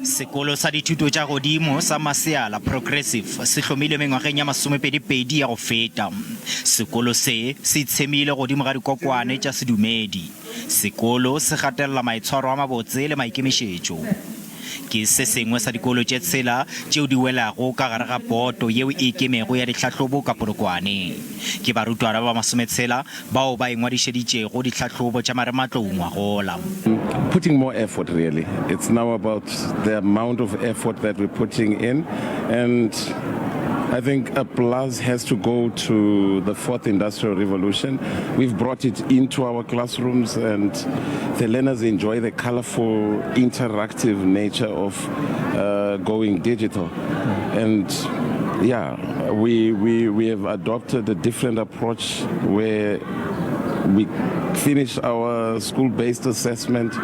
Sekolo sa dithuto tša godimo sa Maseala Progressive se hlomile mengwageng ya 22 ya go feta. Sekolo se itshemile godimo ga dikokwane tša sedumedi. Sekolo se gatelela maitshwaro a mabotse le maikemišetšo. Ke se sengwe sa dikolo tše tshela tšeo di welago ka gare ga poto yeo e ikemego ya ditlhahlobo ka Polokwane. Ke barutwana ba 16 bao ba engwadišeditšego ditlhahlobo tša marematlou ngwagola. Putting more effort, really. It's now about the amount of effort that we're putting in, and I think a plus has to go to the fourth industrial revolution. We've brought it into our classrooms, and the learners enjoy the colorful, interactive nature of going digital. And yeah, we have adopted a different approach where we finished our school-based assessment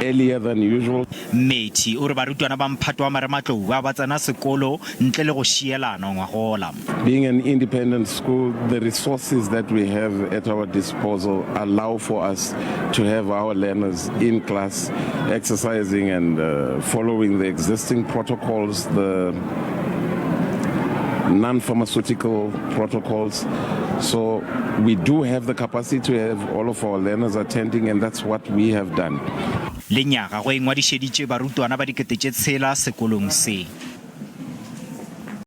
earlier than usual. Methi o re barutwana ba mphato wa marematlou ba tsena sekolo ntle le go šielana ngwagola. Being an independent school, the resources that we have at our disposal allow for us to have our learners in class exercising and following the existing protocols, the non-pharmaceutical protocols. So we do have the capacity to have all of our learners attending, and that's what we have done. Lenyaga go engwadišeditše barutwana ba dikete tše tshela sekolong se.